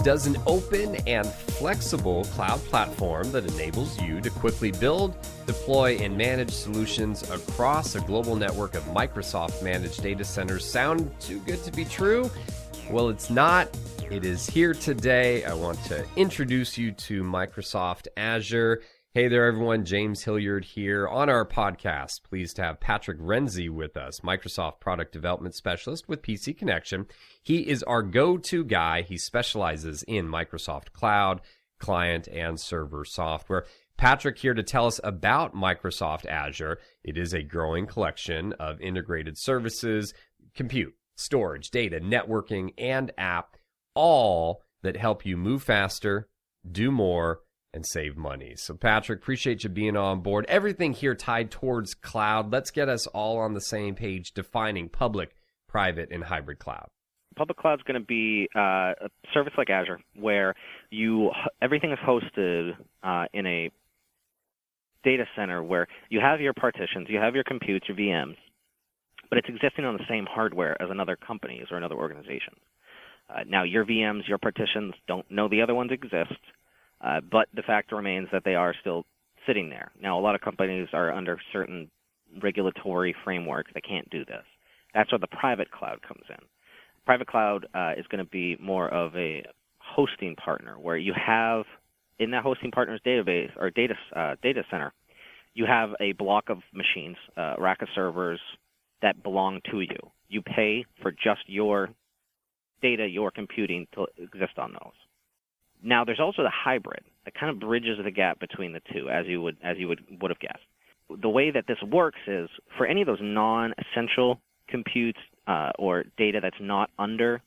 does an open and flexible cloud platform that enables you to quickly build, deploy, and manage solutions across a global network of Microsoft managed data centers. Sound too good to be true? Well, it's not. It is here today. I want to introduce you to Microsoft Azure. Hey there, everyone. James Hilliard here on our podcast. Pleased to have Patrick Renzi with us, Microsoft Product Development Specialist with PC Connection. He is our go-to guy. He specializes in Microsoft Cloud, client, and server software. Patrick here to tell us about Microsoft Azure. It is a growing collection of integrated services, compute, storage, data, networking, and app, all that help you move faster, do more, and save money. So Patrick, appreciate you being on board. Everything here tied towards cloud. Let's get us all on the same page defining public, private, and hybrid cloud. Public cloud is going to be a service like Azure, where everything is hosted in a data center where you have your partitions, you have your computes, your VMs, but it's existing on the same hardware as another company's or another organization's. Now, your VMs, your partitions don't know the other ones exist. But the fact remains that they are still sitting there. Now, a lot of companies are under certain regulatory framework that can't do this. That's where the private cloud comes in. Private cloud is going to be more of a hosting partner, where you have, in that hosting partner's database or data center, you have a block of machines, a rack of servers that belong to you. You pay for just your data, your computing to exist on those. Now, there's also the hybrid that kind of bridges the gap between the two, as you would have guessed. The way that this works is for any of those non-essential computes or data that's not under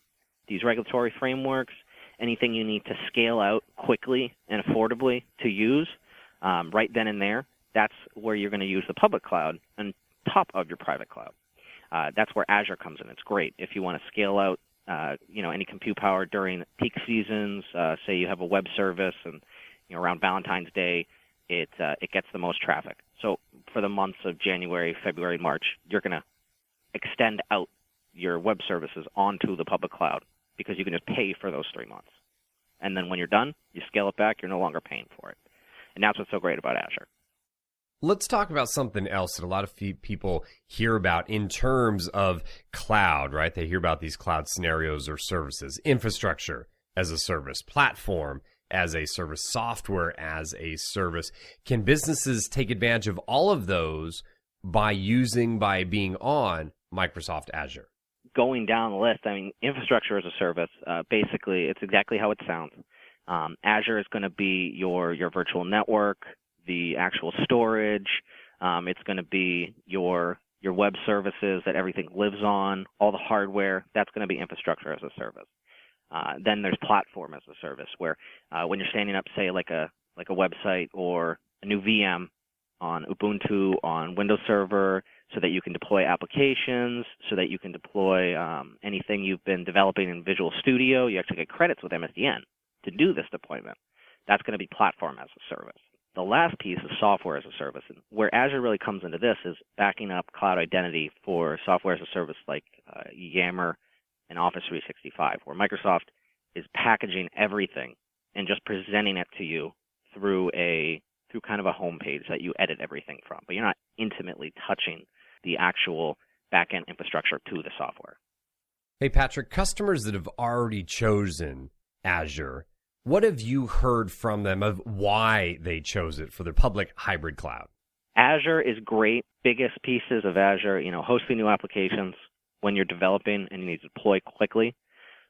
these regulatory frameworks, anything you need to scale out quickly and affordably to use right then and there, that's where you're going to use the public cloud on top of your private cloud. That's where Azure comes in. It's great if you want to scale out any compute power during peak seasons. Say you have a web service, and around Valentine's Day, it gets the most traffic. So for the months of January, February, March, you're going to extend out your web services onto the public cloud because you can just pay for those 3 months. And then when you're done, you scale it back. You're no longer paying for it. And that's what's so great about Azure. Let's talk about something else that a lot of people hear about in terms of cloud, right? They hear about these cloud scenarios or services, infrastructure as a service, platform as a service, software as a service. Can businesses take advantage of all of those by being on Microsoft Azure? Going down the list, infrastructure as a service, basically, it's exactly how it sounds. Azure is going to be your virtual network, the actual storage. It's going to be your web services that everything lives on, all the hardware. That's going to be infrastructure as a service. Then there's platform as a service, where when you're standing up, say, like a website or a new VM on Ubuntu, on Windows Server, so that you can deploy applications, so that you can deploy anything you've been developing in Visual Studio. You actually get credits with MSDN to do this deployment. That's going to be platform as a service. The last piece is software as a service. And where Azure really comes into this is backing up cloud identity for software as a service like Yammer and Office 365, where Microsoft is packaging everything and just presenting it to you through kind of a home page that you edit everything from. But you're not intimately touching the actual back-end infrastructure to the software. Hey, Patrick, customers that have already chosen Azure, what have you heard from them of why they chose it for their public hybrid cloud? Azure is great. Biggest pieces of Azure, hosting new applications when you're developing and you need to deploy quickly.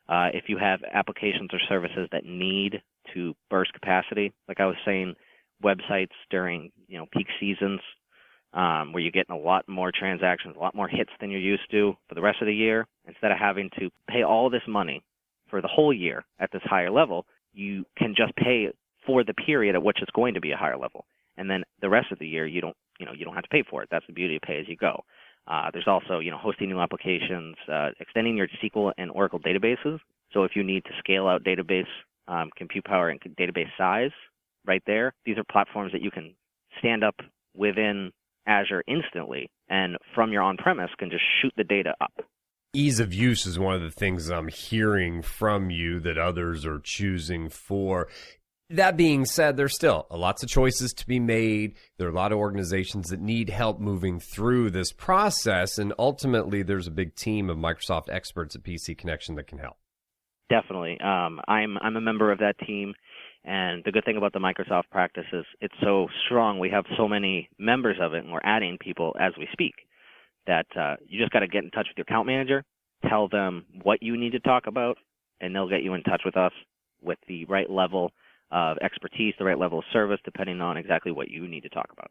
If you have applications or services that need to burst capacity, like I was saying, websites during peak seasons, where you're getting a lot more transactions, a lot more hits than you're used to for the rest of the year, instead of having to pay all this money for the whole year at this higher level, you can just pay for the period at which it's going to be a higher level, and then the rest of the year you don't have to pay for it. That's the beauty of pay as you go. There's also hosting new applications, extending your SQL and Oracle databases. So if you need to scale out database compute power and database size, right there, these are platforms that you can stand up within Azure instantly, and from your on-premise can just shoot the data up. Ease of use is one of the things I'm hearing from you that others are choosing for. That being said, there's still lots of choices to be made. There are a lot of organizations that need help moving through this process, and ultimately there's a big team of Microsoft experts at PC Connection that can help. Definitely. I'm a member of that team, and the good thing about the Microsoft practice is it's so strong. We have so many members of it, and we're adding people as we speak, that you just got to get in touch with your account manager, tell them what you need to talk about, and they'll get you in touch with us with the right level of expertise, the right level of service, depending on exactly what you need to talk about.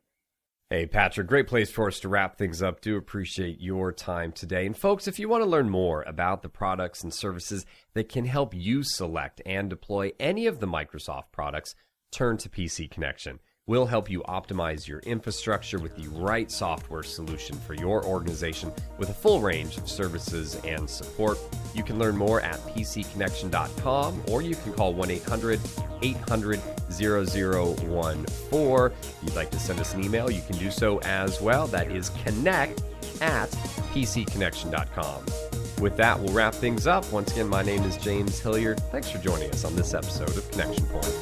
Hey, Patrick, great place for us to wrap things up. Do appreciate your time today. And folks, if you want to learn more about the products and services that can help you select and deploy any of the Microsoft products, turn to PC Connection. We'll help you optimize your infrastructure with the right software solution for your organization with a full range of services and support. You can learn more at pcconnection.com, or you can call 1-800-800-0014. If you'd like to send us an email, you can do so as well. That is connect@pcconnection.com. With that, we'll wrap things up. Once again, my name is James Hilliard. Thanks for joining us on this episode of Connection Point.